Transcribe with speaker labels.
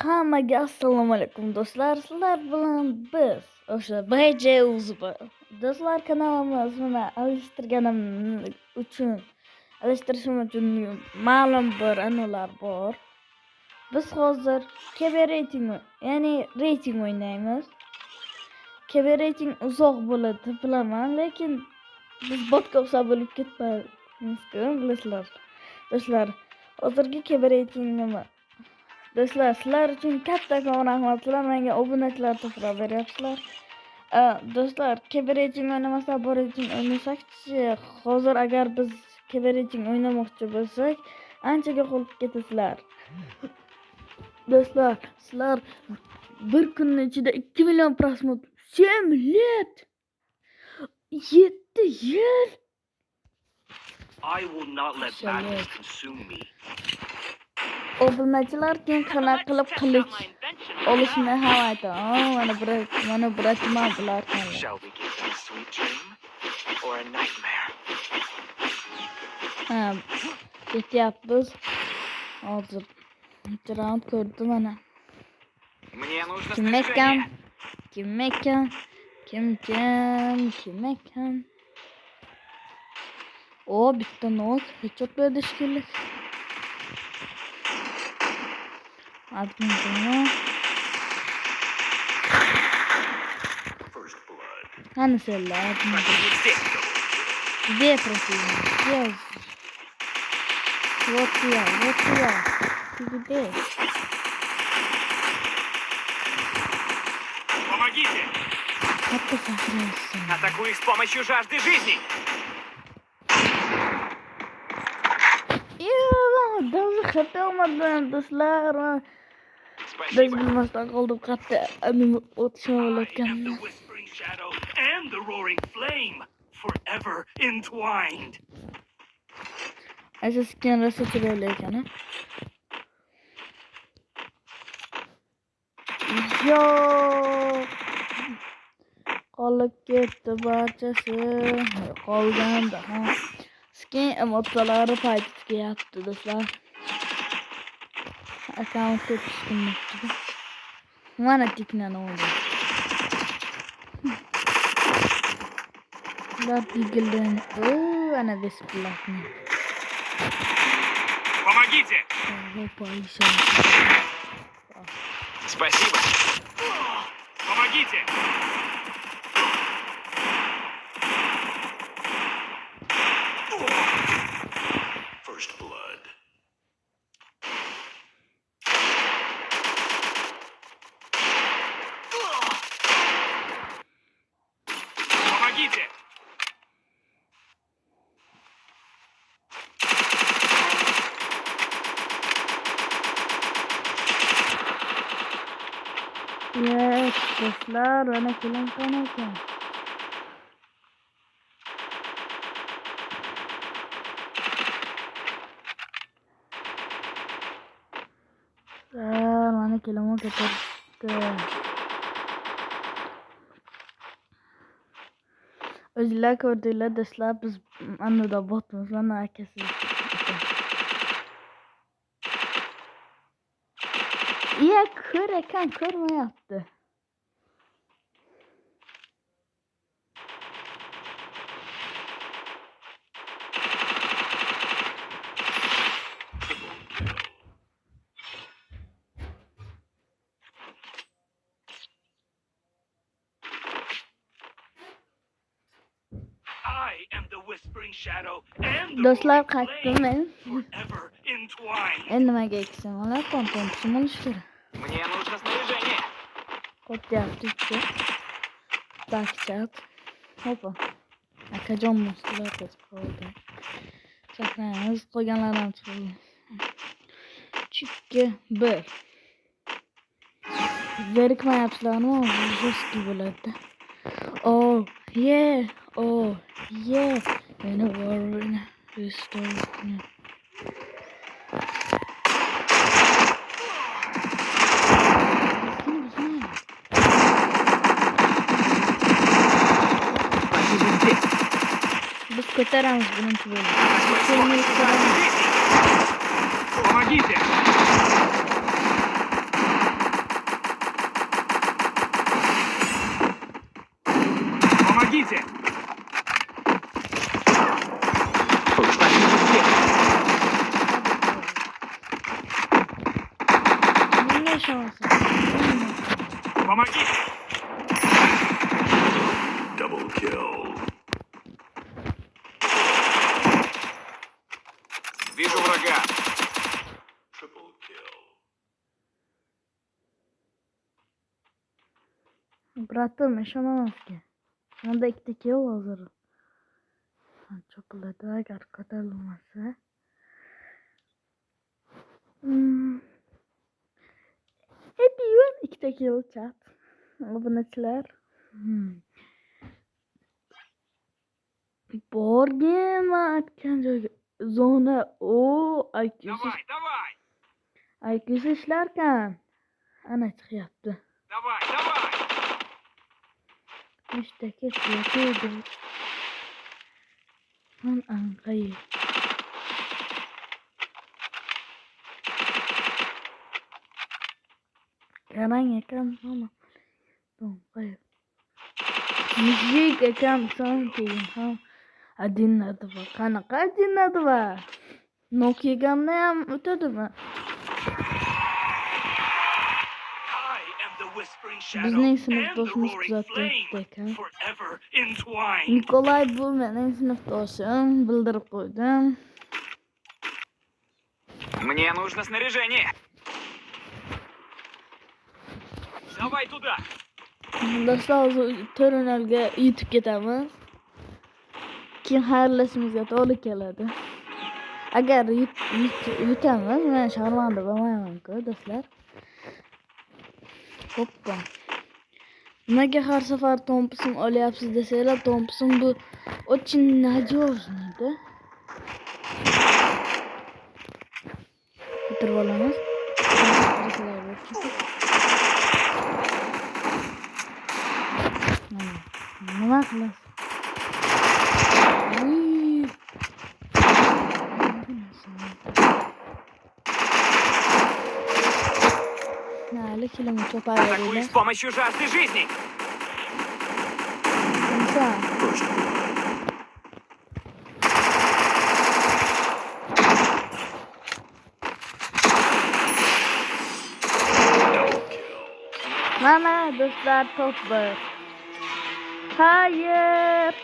Speaker 1: Hammaga assalomu alaykum do'stlar. Sizlar bilan biz o'sha BJUZB do'stlar kanalimni alishtirishim uchun ma'lum bir an'analar bor. Biz hozir Keberating, ya'ni reyting o'ynaymiz. Keberating uzoq bo'ladi bilaman, lekin biz botga o'xshab bo'lib ketmaymiz-ku, bilasizlar. Do'stlar, hozirgi Keberating nima? Do'stlar, sizlar uchun kattakon rahmat. Sizlar menga obunachilar to'plab beryapsizlar. Do'stlar, Keberating o'ynamasa Borating o'ynasak-chi? Hozir agar biz Keberating o'ynamoqchi bo'lsak, anchaga qolib ketasizlar. Do'stlar, sizlar bir kunning ichida 2 million prosmot, 7 yil, 7 yil.
Speaker 2: I will not let badness consume me.
Speaker 1: Obunachilar keyin qanaqa qilib qilich olishni ham aytadi. Mana bratman bular qanday.
Speaker 2: Shall we give them a sweet dream or a nightmare?
Speaker 1: Ketyapmiz. Hozir round ko'rdim mana.
Speaker 2: Мне нужно
Speaker 1: Kim ekan? O, bitta nok hech o'tmaydi shekilli. Qani senlar? Где противник? Вот я. Ты где?
Speaker 2: Помогите!
Speaker 1: Как-то сохранился.
Speaker 2: Атакую их с помощью жажды жизни!
Speaker 1: Даже хотел мадам, до'stlar. Biz
Speaker 2: Спасибо.
Speaker 1: bilmasdan qoldim qatta o'tishmoqlayotgan.
Speaker 2: The whispering shadow and the roaring flame, forever entwined.
Speaker 1: Asas skin rosa chiroyli ekan. Yo! Qolib ketdi barchasi. Qolganda skin emotsiyalari payt kelyapti do'stlar. Account tushmoqda. Mana tiknani oldi. Ular digildan. Ana besplatni.
Speaker 2: Помогите! Спасибо. Помогите! First blood. Помогите!
Speaker 1: Yes, do'stlar, mana kelingan ekan. Mana kelingan ketirdi. O'zinglar ko'rdinglar do'stlar, biz annoda botmiz, mana akasi. Iya, ko'rmayapti.
Speaker 2: I am the whispering shadow and the
Speaker 1: Do'stlar,
Speaker 2: roaring
Speaker 1: qaytdim
Speaker 2: flame,
Speaker 1: men.
Speaker 2: forever entwined.
Speaker 1: Nimaga eksin? Mana kompensim olish kerak.
Speaker 2: Мне нужно снаряжение.
Speaker 1: Qo'tyapti ichki. Bakchat. Hopa. Akajon mo'stilar qoldi. Chaqnamiz qolganlar ham chiqdi. Chikki 1. Zerikmayapsizlarmi? Jo'ski bo'ladi. Oh, yeah. Meni warning. Restore. Biz ko'taramiz birinchi bo'lib.
Speaker 2: Помогите!
Speaker 3: Помогите! Что-нибудь здесь.
Speaker 1: Ne şansı?
Speaker 3: Помогите!
Speaker 2: Double kill.
Speaker 3: Вижу врага.
Speaker 2: Triple kill.
Speaker 1: Bıraktım yaşamamaz ki. Yanında iki teki yol hazır. Çöpüldü agar ko'tarilmasa. Hep yiyor iki teki yol chat. Obunachilar. Borgin va aytgan joyga zona o
Speaker 3: Давай, давай!
Speaker 1: IQ'si ishlarkan. Ana chiqyapti.
Speaker 3: Давай, давай!
Speaker 1: İşte ketdi. Anqay. Qarang ekan mana. Anqay. Müzik ekan son keyin ham adinadi va qanaqa adinadi va Nokia'gamda ham o'tadimi?
Speaker 2: I am the whispering shadow
Speaker 1: Bizning
Speaker 2: and
Speaker 1: sinfdoshimiz
Speaker 2: the roaring
Speaker 1: kuzatyapti
Speaker 2: flame,
Speaker 1: ekan.
Speaker 2: forever entwined.
Speaker 1: Nikolay bu mening sinfdoshim, bildirib qo'ydim.
Speaker 3: Мне нужно снаряжение. Давай туда.
Speaker 1: Do'stlar, hozir terminalga yetib ketamiz. Keyin xayrlashishimizga to'g'ri keladi. Agar yutamiz, men sharmanda bo'lmayman-ku, do'stlar. Hoppa. Nimaga har safar Thompson olyapsiz desanglar, Thompson bu очень надежныйda. Bitirib olamiz. Nima qilasiz? Nali kilim
Speaker 3: Атакую
Speaker 1: cho'paveringlar.
Speaker 3: с помощью жажды жизни.
Speaker 1: Inson.
Speaker 2: First blood. Double kill.
Speaker 1: Mana do'stlar top bir. Hayır.